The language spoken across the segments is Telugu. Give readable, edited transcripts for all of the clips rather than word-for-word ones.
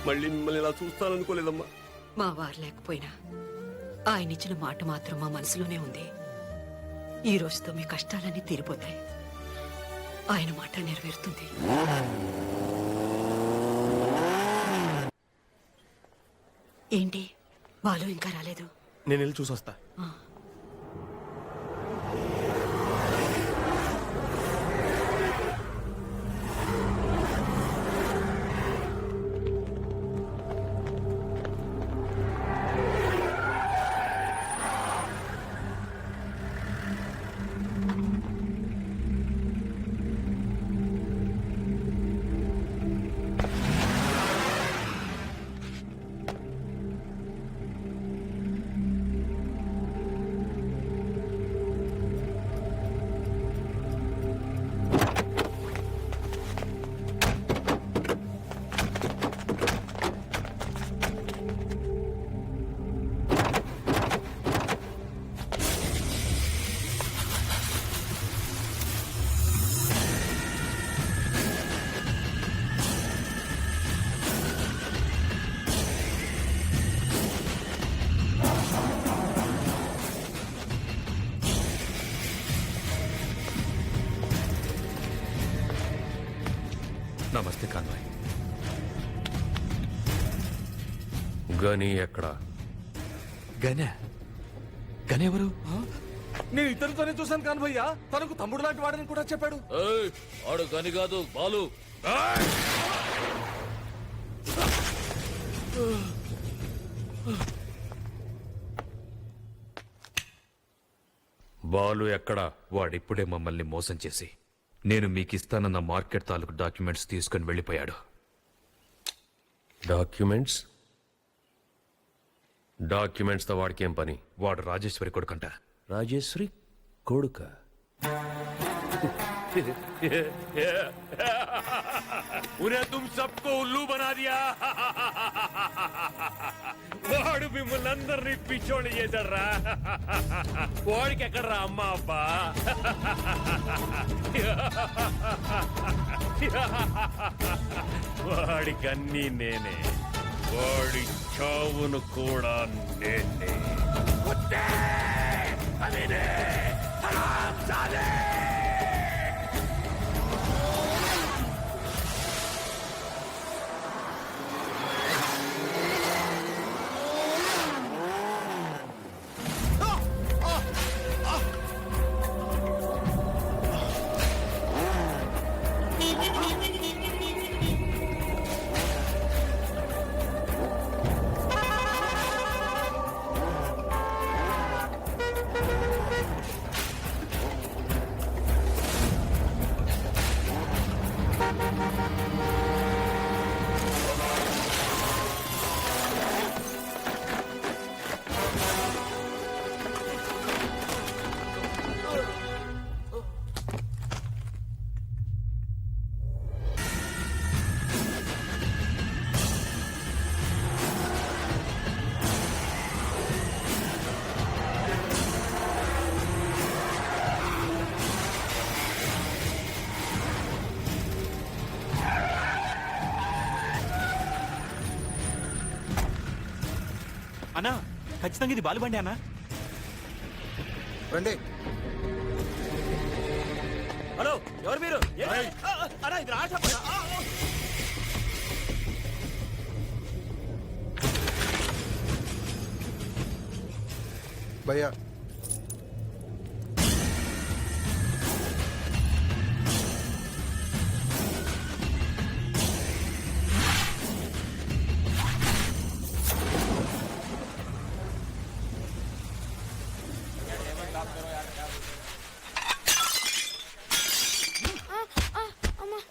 మళ్ళీ మిమ్మల్ని ఇలా చూస్తాననుకోలేదమ్మా. మా వారు లేకపోయినా ఆయన ఇచ్చిన మాట మాత్రం మా మనసులోనే ఉంది. ఈ రోజుతో మీ కష్టాలన్నీ తీరిపోతాయి. ఆయన మాట నెరవేరుతుంది. ఏంటి బాలు ఇంకా రాలేదు? నేను వెళ్ళి చూసొస్తా. నమస్తే కాన్వాయ్. గని ఎక్కడ? గని ఎవరు? నేను ఇతరుతోనే చూశాను కాన్వయ్య. తనకు తమ్ముడు లాంటి వాడని కూడా చెప్పాడు. ఆడు గని కాదు, బాలు. బాలు ఎక్కడ? వాడిప్పుడే మమ్మల్ని మోసం చేసి నేను మీకిస్తానన్న మార్కెట్ తాలూకు డాక్యుమెంట్స్ తీసుకుని వెళ్ళిపోయాడు. డాక్యుమెంట్స్ తో వాడికేం పని? వాడు రాజేశ్వరి కొడుకంట. రాజేశ్వరి కొడుక? उन्हें तुम सबको उल्लू बना दिया. వాడు మిమ్మల్ని అందరినీ పిచ్చోళ్ళు చేశాడ్రా. వాడికి ఎక్కడ్రా అమ్మా అబ్బా? వాడికి అన్నీ నేనే. వాడి చావును కూడా నేనే. అన్నా ఖచ్చితంగా ఇది బాలుబండి అన్నా. రండి. హలో, ఎవరు మీరు? అన్నా ఇది రాజా. భయ్యా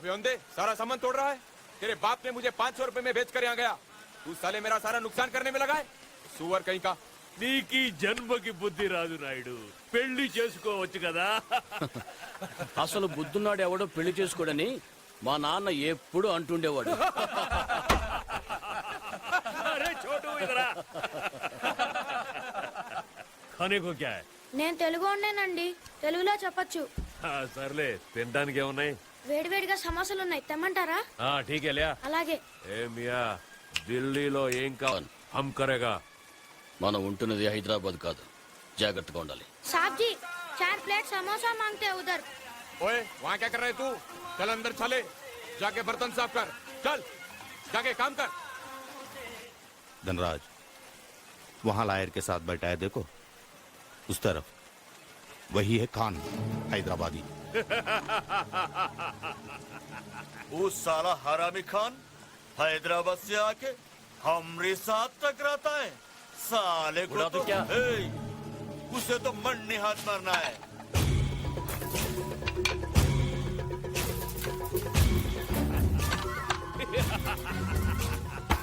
अभी सारा सामान तोड़ रहा है. तेरे बाप ने मुझे 500 रुपए में बेच कर यहाँ गया. तू साले मेरा सारा नुकसान करने में लगा है. सुअर कहीं का. నీకీ జన్మకి బుద్ధి రాదు నాయుడు. పెళ్లి చేసుకోవచ్చు కదా. అసలు బుద్ధున్నాడు ఎవడో పెళ్లి చేసుకోడని మా నాన్న ఎప్పుడు అంటుండేవాడు. అరే చోటు ఇదరా. ఖానే కో క్యా హై? నేను తెలుగు ఉన్నానండి, తెలుగులో చెప్పొచ్చు. సర్లే, తినడానికి ఏమున్నాయి? వేడివేడిగా సమోసాలు ఉన్నాయి, తెమ్మంటారా? ఠీక్ హై లియా. అలాగే. ఏ మియా, ఢిల్లీలో ఏం కావాలి హమ్ కరేగా మనం ఉంటున్నది హైదరాబాద్ కాదు, జాగ్రత్తగా ఉండాలి. साहब जी 4 प्लेट समोसा मांगते हैं उधर। ओए वहाँ क्या कर रहे तू? चल अंदर चले, जाके बर्तन साफ कर। चल जाके काम कर। धनराज वहां लायर के साथ बैठा है, देखो उस तरफ, वही है खान हैदराबादी। वो साला हरामी खान हैदराबाद से आके हमरे साथ टकराता है। साले को बुढ़ा तो क्या? उसे तो मरने हाथ मारना है।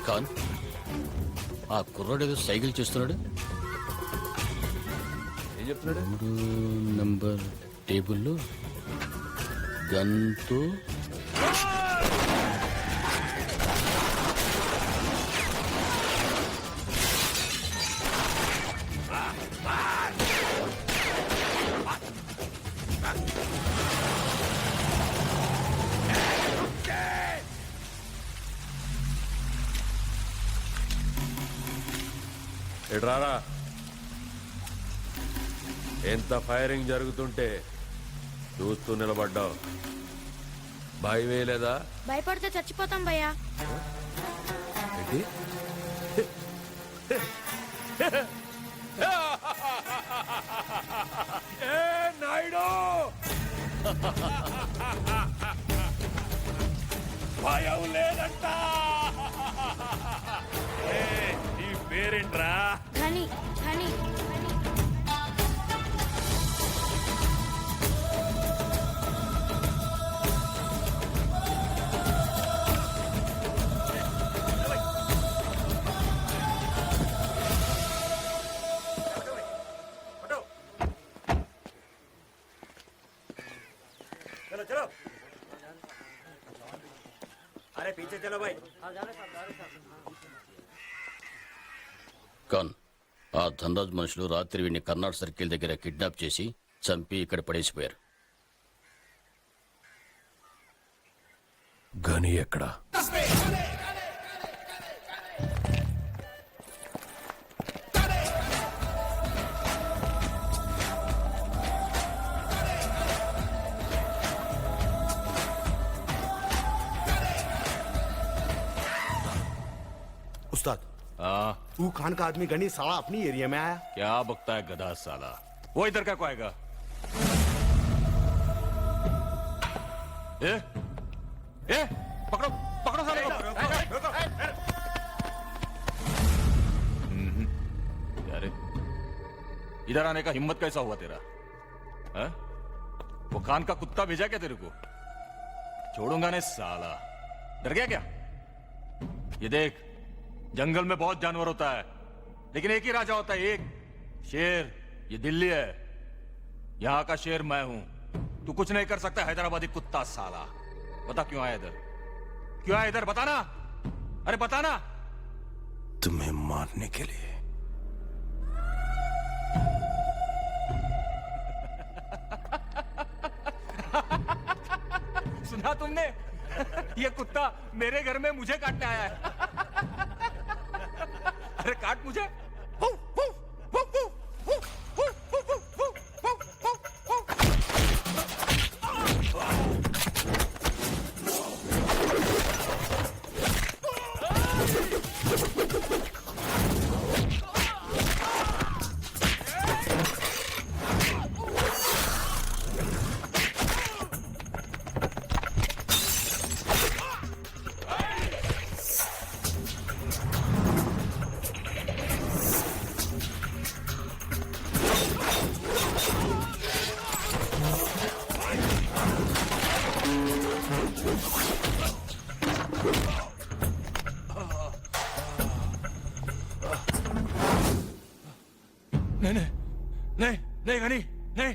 ఖాన్, ఆ కుర్రాడు ఏదో సైకిల్ చేస్తున్నాడు. ఏం చెప్తున్నాడు? 3 నంబర్ టేబుల్లో గన్తో ఎడ్రారా ఎంత ఫైరింగ్ జరుగుతుంటే చూస్తూ నిలబడ్డావు, భయమే లేదా? భయపడితే చచ్చిపోతాం భయ్యా. ఏంటి? ఏ నాయుడు, భయం లేదంట. ఈ పేరేంట్రా? ఘని ఘని ఘని. ఖాన్, ఆ ధనరాజ్ మనుషులు రాత్రి వీడిని కర్నాటక సర్కిల్ దగ్గర కిడ్నాప్ చేసి చంపి ఇక్కడ పడేసిపోయారు. గని ఎక్కడా? उस्ताद वो खान का आदमी गनी साला अपनी एरिया में आया। क्या बकता है गधा साला? वो इधर का को आएगा? ए पकड़ो पकड़ो साले को। यार इधर आने का हिम्मत कैसा हुआ तेरा? है? वो खान का कुत्ता भेजा क्या तेरे को? छोड़ूंगा नहीं साला। डर गया क्या? ये देख, जंगल में बहुत जानवर होता है, लेकिन एक ही राजा होता है, एक शेर। ये दिल्ली है, यहां का शेर मैं हूं। तू कुछ नहीं कर सकता हैदराबादी कुत्ता साला। बता क्यों आया इधर? क्यों आया इधर? बताना, अरे बताना। तुम्हें मारने के लिए। सुना तुमने? ये कुत्ता मेरे घर में मुझे काटने आया है। अरे काट मुझे। नहीं गनी नहीं।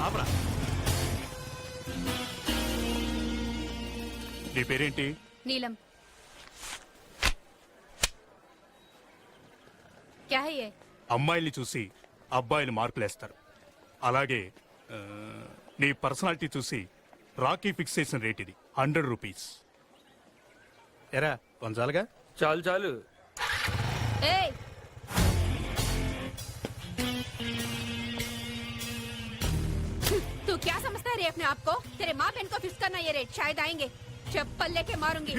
ఆపరా. నీ పేరేంటి? नीलम क्या है ये? అమ్మాయిల్ని చూసి అబ్బాయిలు మార్కులేస్తారు. అలాగే నీ పర్సనాలిటీ చూసి రాకీ ఫిక్సేషన్ రేట్ ఇది 100 రూపీస్. ఎరా కొంచాలుగా. చాలు చాలు. ए तू क्या समझता है रे अपने आप को? तेरे माँ बहन को फिक्स करना ये रेट शायद आएंगे. चप्पल लेके मारूंगी.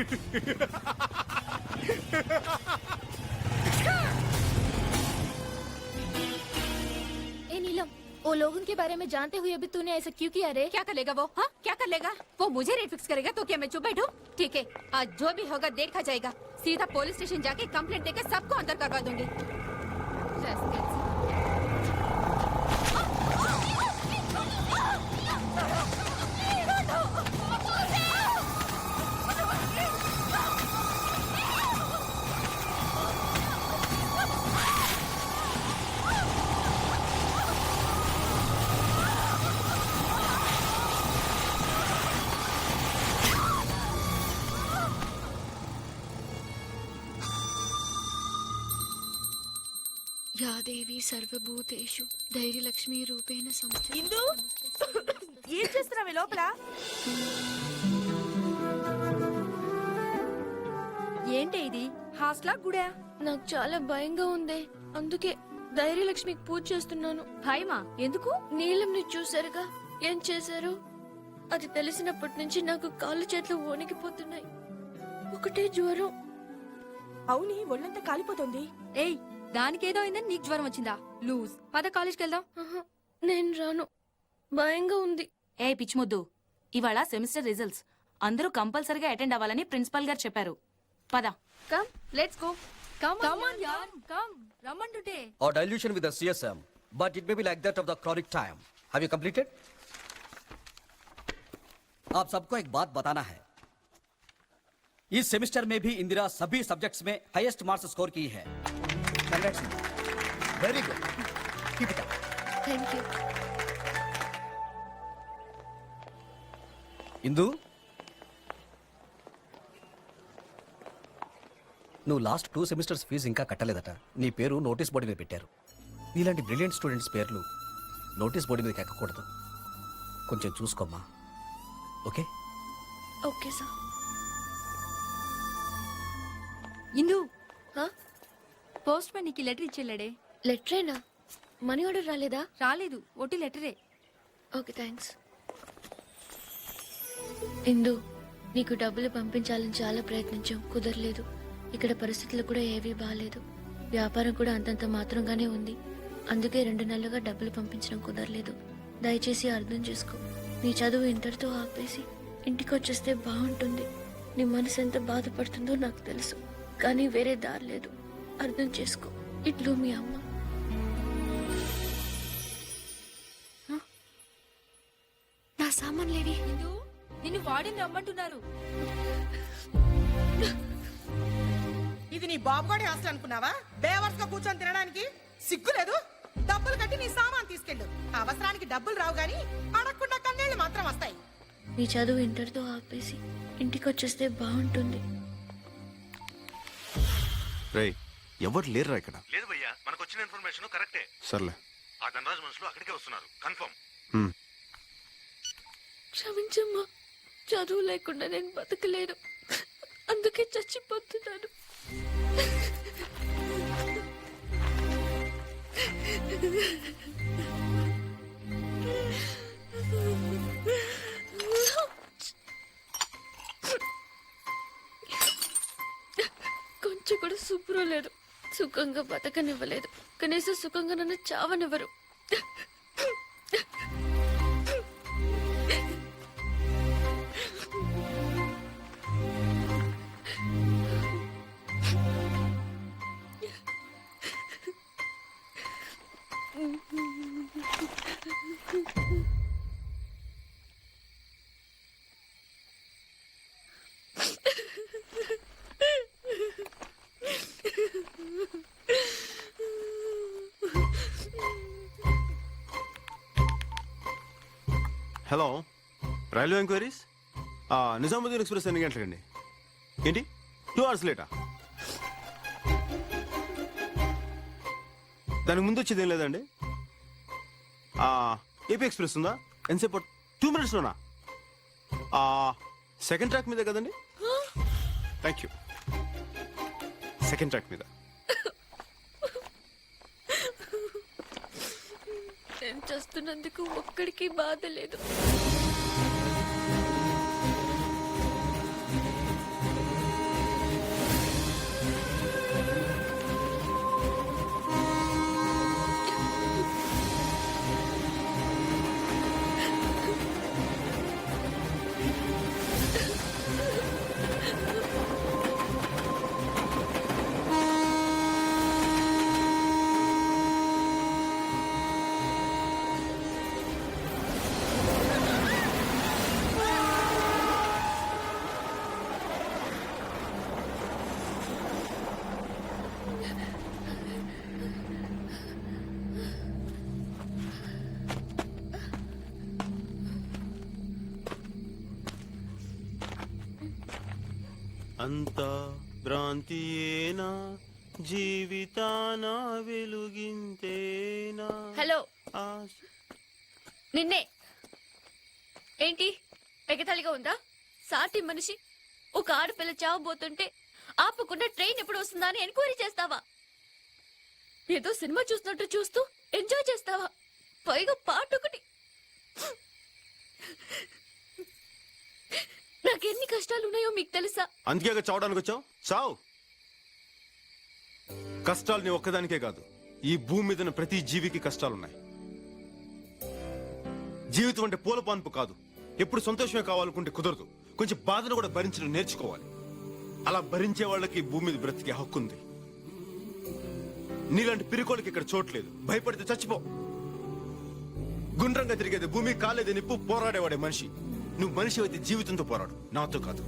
ए नीलम, वो लोग उनके बारे में जानते हुए अभी तूने ऐसा क्यों किया रे? क्या कर लेगा वो? हाँ क्या कर लेगा वो? मुझे रेट फिक्स करेगा तो क्या मैं चुप बैठूं? ठीक है, आज जो भी होगा देखा जाएगा. सीधा पुलिस स्टेशन जाके कंप्लेंट देकर सबको अंदर करवा दूंगी. या देवी सर्वभूतेषु ధైర్యలక్ష్మీ రూపేణ సంస్థిత. ఇందు ఏం చేస్తున్నావు లోపల? ఏంటి ఇది? హాస్టల్ గుడా? నాకు చాలా భయంగా ఉంది, అందుకే ధైర్యలక్ష్మికి పూజ చేస్తున్నాను. భయమా? ఎందుకు? నీలంని చూసారుగా ఏం చేశారు? అది తెలిసినప్పటి నుంచి నాకు కాళ్ళు చేతులు వణికిపోతున్నాయి. ఒకటే జ్వరం. అవుని ఒళ్ళంతా కాలిపోతుంది. ఏయ్, దానికేదో అయిందని నీకు జ్వరం వచ్చిందా? లూజ్. పద కాలేజ్కి వెళ్దాం. ఆహా, నేను రాను, భయంగా ఉంది. ఏ పిచ్చిముద్దు, ఇవాళ సెమిస్టర్ రిజల్ట్స్ అందరూ కంపల్సరీగా అటెండ్ అవ్వాలని ప్రిన్సిపల్ గారు చెప్పారు. పద. Come let's go. Come on యార్, come. రమ్మంటుంటే. Or dilution with the CSM, but it may be like that of the chronic time. Have you completed? आप सबको एक बात बताना है. इस सेमेस्टर में भी इंदिरा सभी सब्जेक्ट्स में हाईएस्ट मार्क्स स्कोर की है. Very good. Keep it up. Thank you. Indu, నువ్వు లాస్ట్ 2 సెమిస్టర్స్ ఫీజు ఇంకా కట్టలేదట. నీ పేరు నోటీస్ బోర్డు మీద పెట్టారు. నీలాంటి బ్రిలియంట్ స్టూడెంట్స్ పేర్లు నోటీస్ బోర్డు మీదకి ఎక్కకూడదు. కొంచెం చూసుకోమ్మా. ఓకే? Okay sir. ఇందు, హా? పోస్ట్ మ్యాన్ నీకు లెటర్ ఇచ్చేళ్ళాడే. లెటరేనా? మనీ ఆర్డర్ రాలేదా? రాలేదు, ఒట్టి లెటరే. Okay thanks. ఇందు, నీకు డబ్బులు పంపించాలని చాలా ప్రయత్నించాం, కుదరలేదు. ఇక్కడ పరిస్థితులు కూడా ఏవీ బాగాలేదు. వ్యాపారం కూడా అంతంత మాత్రంగానే ఉంది. అందుకే 2 నెలలుగా డబ్బులు పంపించడం కుదరలేదు. దయచేసి అర్థం చేసుకో. నీ చదువు ఇంతటితో ఆపేసి ఇంటికి వచ్చేస్తే బాగుంటుంది. నీ మనసు ఎంత బాధపడుతుందో నాకు తెలుసు, కానీ వేరే దారి లేదు. అర్థం చేసుకో. ఇట్లు మీ అమ్మ. నా సామాన్లేవి? ఇందు, నిన్ను వాడిని రమ్మంటున్నారు. ఇది నీ బాబుగాడి హాస్టల్ అనుకున్నావా? బేవర్స్ గా కూర్చొని తినడానికి సిగ్గు లేదు? డబ్బులు కట్టి నీ సామాన్ తీసుకెళ్ళు. అవసరానికి డబ్బులు రావు గాని అడగకుండా కన్నీళ్లు మాత్రం వస్తాయి. నీ చదువు ఇంటర్తో ఆపేసి ఇంటికి వచ్చేస్తే బాగుంటుంది. రేయ్, ఎవరు లేరురా ఇక్కడ? లేదు భయ్యా, మనకు వచ్చిన ఇన్ఫర్మేషన్ కరెక్టే. సర్లే, ఆ ధనరాజ్ మనుషులు అక్కడికే వస్తున్నారు, కన్ఫర్మ్. క్షమించమ్మా, చదువు లేకుండా నేను బతకలేను, అందుకే చచ్చిపోతున్నాను. కొంచెం కూడా శుభ్రం లేదు. సుఖంగా బతకనివ్వలేదు, కనీసం సుఖంగా నన్ను చావనివ్వరు. Hello railway enquiries Nizamuddin express ఎన్ని గంటలకండి ఏంటి 2 hours లేటా దానికి ముందు వచ్చేది ఏం లేదండి ఏపీ ఎక్స్ప్రెస్ ఉందా ఎంతసేపు 2 minutesలోనా సెకండ్ ట్రాక్ మీద కదండి థ్యాంక్ యూ సెకండ్ ట్రాక్ మీద నేను చేస్తున్నందుకు ఒక్కడికి బాధ లేదు. అంతా భ్రాంతియేనా జీవితాన వెలుగింతేనా హలో నిన్నే ఏంటి ఎగతాళిగా ఉందా? సాటి మనిషి ఒక ఆడపిల్ల చావబోతుంటే ఆపకుండా ట్రైన్ ఎప్పుడు వస్తుందా అని ఎంక్వైరీ చేస్తావా? ఏదో సినిమా చూసినట్టు చూస్తూ ఎంజాయ్ చేస్తావా? పైగా పాట ఒకటి. నాకెన్ని కష్టాలు ఉన్నాయో మీకు తెలుసా? అందుకే చావడానికి వచ్చావు చావు. కష్టాలు నీ ఒక్కదానికే కాదు, ఈ భూమి మీద ఉన్న ప్రతి జీవికి కష్టాలున్నాయి. జీవితం అంటే పూల పాన్పు కాదు. ఎప్పుడు సంతోషమే కావాలనుకుంటే కుదరదు. కొంచెం బాధను కూడా భరించడం నేర్చుకోవాలి. అలా భరించే వాళ్ళకి ఈ భూమి మీద బ్రతికే హక్కు ఉంది. నీలాంటి పిరికోళ్ళకి ఇక్కడ చోట్లేదు. భయపడితే చచ్చిపో. గుండ్రంగా తిరిగేది భూమి, కాలేది నిప్పు, పోరాడేవాడే మనిషి. నువ్వు మనిషి అయితే జీవితంతో పోరాడు, నాతో కాదు.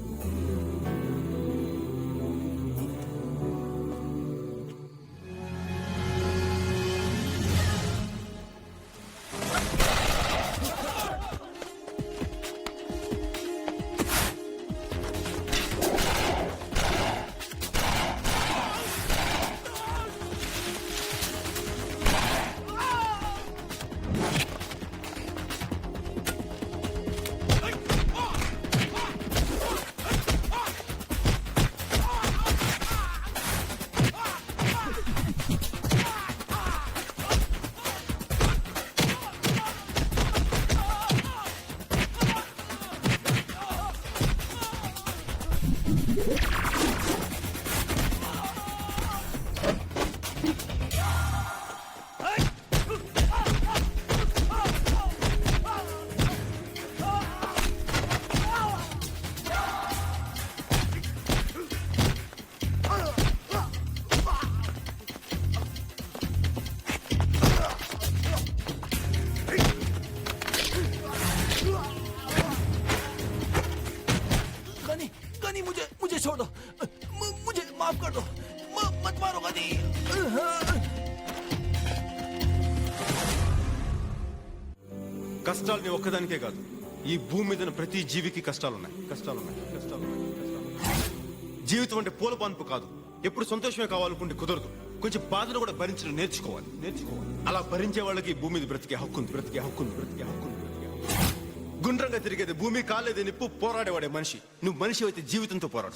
కష్టాలు నీ ఒక్కదానికే కాదు, ఈ భూమి మీద ఉన్న ప్రతి జీవికి కష్టాలున్నాయి. జీవితం అంటే పూల పాన్పు కాదు. ఎప్పుడు సంతోషమే కావాలనుకుంటే కుదరదు. కొంచెం బాధను కూడా భరించడం నేర్చుకోవాలి. అలా భరించే వాళ్ళకి ఈ భూమి మీద బ్రతికే హక్కు ఉంది. గుండ్రంగా తిరిగేది భూమి, కాలేది నిప్పు, పోరాడేవాడే మనిషి. నువ్వు మనిషి అయితే జీవితంతో పోరాడు.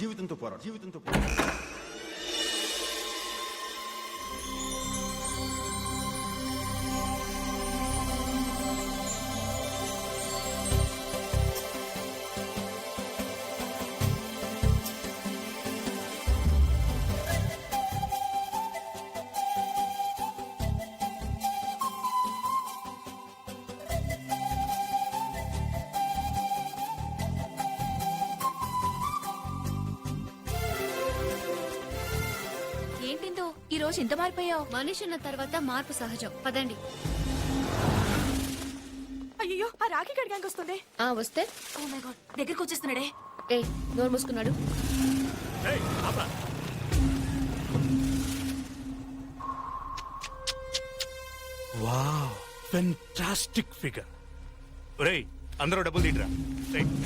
ఏంటిందో ఈ రోజు ఇంత మారిపోయావు? మనిషి ఉన్న తర్వాత మార్పు సహజం. పదండి. అయ్యో, ఆ రాఖీ గడిగానికి వస్తుంది. వస్తే ఓ మై గాడ్, దగ్గరికి వచ్చేస్తున్నాడే. నోరు మూసుకున్నాడు. Wow, fantastic figure. ఒరేయ్, అందరూ డబ్బులు తీయరా.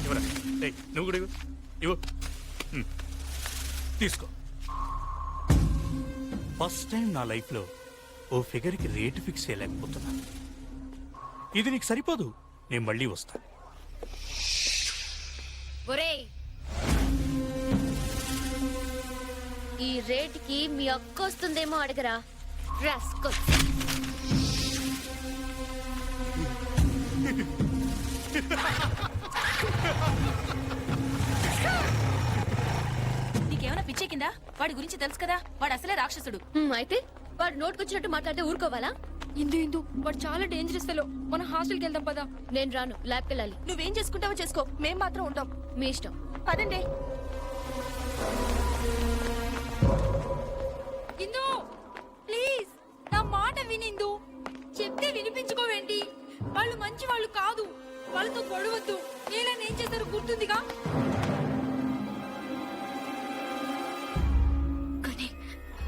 ఇవ్వరా. నువ్వు కూడా ఇవ్వు. తీసుకో. ఫస్ట్ టైం నా లైఫ్లో ఓ ఫిగర్కి రేటు ఫిక్స్ చేయలేకపోతున్నా. ఇది నీకు సరిపోదు, నేను మళ్ళీ వస్తా. ఒరేయ్, ఈ రేటుకి మీ అక్క వస్తుందేమో అడగరా. రాస్కల్. నీకేమైనా పిచ్చే కిందా? వాడి గురించి తెలుసు కదా, వాడు అసలే రాక్షసుడు. అయితే వాడు నోటుకొచ్చినట్టు మాట్లాడితే ఊరుకోవాలా? ఇందు వాడు చాలా డేంజరస్ ఫెలో. మన హాస్టల్కి వెళ్దాం పదా. నేను రాను, ల్యాబ్కి వెళ్ళాలి. నువ్వేం చేసుకుంటావో చేసుకో, మేం మాత్రం ఉంటాం. మీ ఇష్టం. పదండి. ఇందు ప్లీజ్ నా మాట వినిందు. చెప్తే వినిపించుకోవేంటి? వాళ్ళు మంచి వాళ్ళు కాదు, వాళ్ళతో గొడవద్దు. నేనేం చేశారు గుర్తుందిగా? కానీ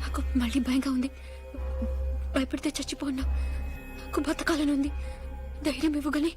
నాకు మళ్ళీ భయంగా ఉంది. భయపడితే చచ్చిపోన్నా. నాకు బతకాలని ఉంది. ధైర్యం ఇవ్వగలి.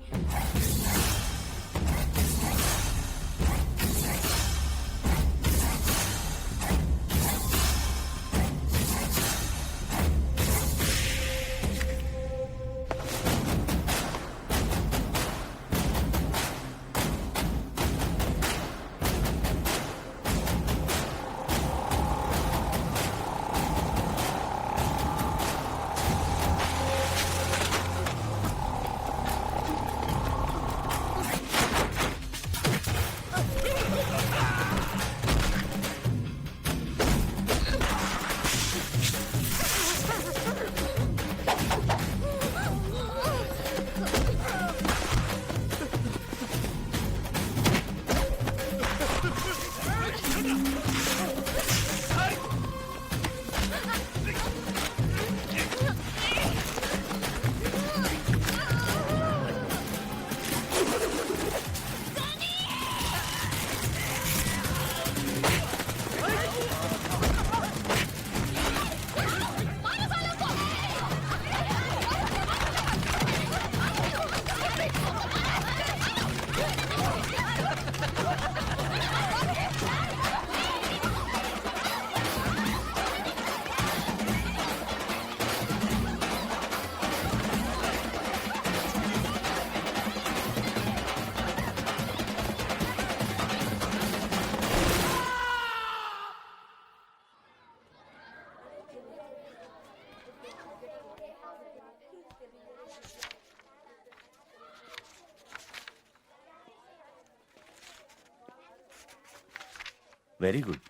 వెరీ గుడ్,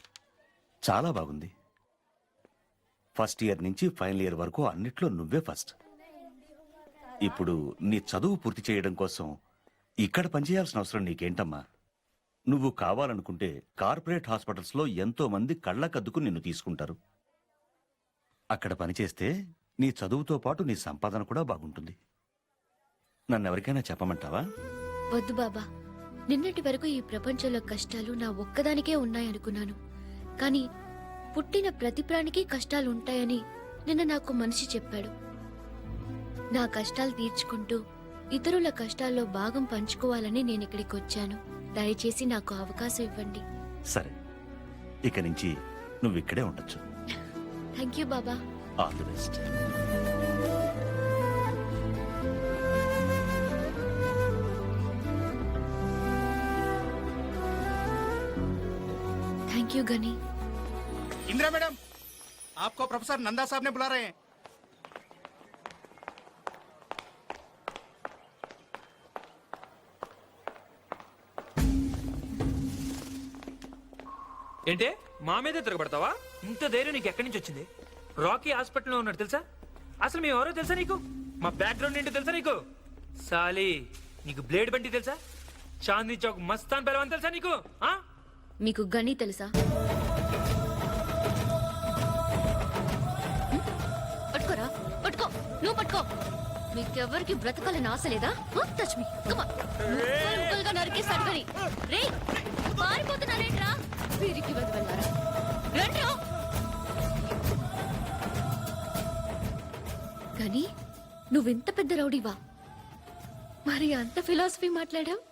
చాలా బాగుంది. ఫస్ట్ ఇయర్ నుంచి ఫైనల్ ఇయర్ వరకు అన్నిట్లో నువ్వే ఫస్ట్. ఇప్పుడు నీ చదువు పూర్తి చేయడం కోసం ఇక్కడ పనిచేయాల్సిన అవసరం నీకేంటమ్మా? నువ్వు కావాలనుకుంటే కార్పొరేట్ హాస్పిటల్స్లో ఎంతో మంది కళ్ళకద్దుకు నిన్ను తీసుకుంటారు. అక్కడ పనిచేస్తే నీ చదువుతో పాటు నీ సంపాదన కూడా బాగుంటుంది. నన్నెవరికైనా చెప్పమంటావా? వద్దు బాబా. నిన్నటి వరకు ఈ ప్రపంచంలో కష్టాలు నా ఒక్కదానికే ఉన్నాయనుకున్నాను. కానీ పుట్టిన ప్రతి ప్రాణికి కష్టాలు ఉంటాయని నిన్న నాకు మనిషి చెప్పాడు. నా కష్టాలు తీర్చుకుంటూ ఇతరుల కష్టాల్లో భాగం పంచుకోవాలని నేను ఇక్కడికి వచ్చాను. దయచేసి నాకు అవకాశం ఇవ్వండి. సరే, ఇక నుంచి నువ్వు ఇక్కడే ఉండొచ్చు. థ్యాంక్ యూ బాబా. All the best. Thank you Ghani. Indira madam, आपको प्रोफेसर नंदा साहब ने बुला रहे हैं. ఏంటే మా మీదే తిరగబడతావా? ఇంత ధైర్యం నీకు ఎక్కడి నుంచి వచ్చింది? రాకీ హాస్పిటల్లో ఉన్నాడు తెలుసా? అసలు మేము ఎవరో తెలుసా నీకు? మా బ్యాక్గ్రౌండ్ ఏంటో తెలుసా నీకు? సాలి, నీకు బ్లేడ్ బండి తెలుసా? చాందీ చౌక్ మస్తాన్ పెరవని తెలుసా నీకు? మీకు గని తెలుసా? పట్టుకోరా, పట్టుకో, నువ్వు పట్టుకో. మీకెవరికి బ్రతకాలని ఆశ లేదా? Touch me, come on. ముక్కలుగా నరికేస్తాడు గని. రే, పారిపోతున్నారేంట్రా? వీరికి వెళ్ళారా? రండి. గని, నువ్వెంత పెద్ద రౌడీవా? మరి అంత ఫిలాసఫీ మాట్లాడావు?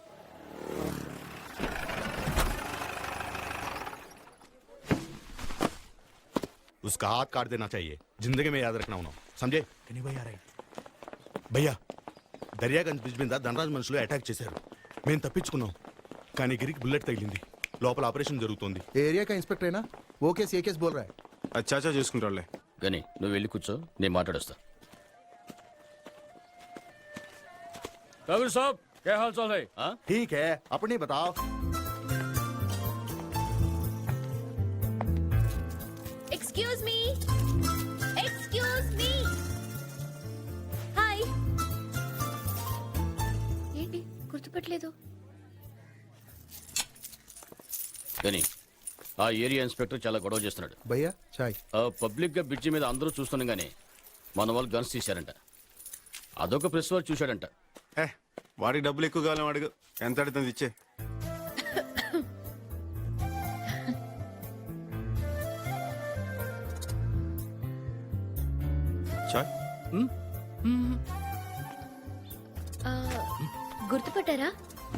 उसका हाथ काट देना चाहिए जिंदगी में याद रखना उन्होंने समझे नहीं भैया रही భయ్యా దర్యాగంజ్ బ్రిడ్జ్ మీద ధనరాజ్ మనుషులు అటాక్ చేశారు మేము తప్పించుకున్నాం కానీ గిరికి బుల్లెట్ తగిలింది లోపల ఆపరేషన్ జరుగుతోంది ఏరియా కా ఇన్స్పెక్టర్ అయినా ఓ కేసు ఏ కేసు బోల్ రా అచ్చాచా చూసుకుంటారులే కానీ నువ్వు వెళ్ళి కూర్చో నేను మాట్లాడొస్తా సాబ్ क्या हाल चाल है हाँ? ठीक है अपनी बताओ excuse me excuse me hi ఏంటి గుర్తుపట్టలేదు కానీ ఆ ఏరియా ఇన్స్పెక్టర్ చాలా గొడవ చేస్తున్నాడు భయ్యా చాయ్ పబ్లిక్ గా బ్రిడ్జి మీద అందరూ చూస్తుండగానే మన వాళ్ళు గన్స్ తీశారంట అదొక ప్రెస్ వాడు చూశాడంట వాడికి డబ్బులు ఎక్కువ కావాలి అడుగు ఎంత అడుగుతుంది ఇచ్చే చాయ్ ఆ, గుర్తుపట్టారా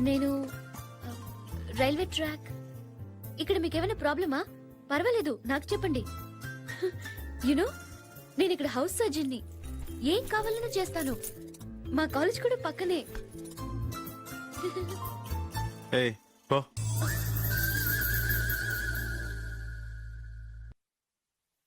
నేను రైల్వే ట్రాక్ ఇక్కడ మీకేమైనా ప్రాబ్లమా పర్వాలేదు నాకు చెప్పండి యునో నేను ఇక్కడ హౌస్ సర్జన్ని ఏం కావాలన్నా చేస్తాను మా కాలేజ్ కూడా పక్కనే ఏ పో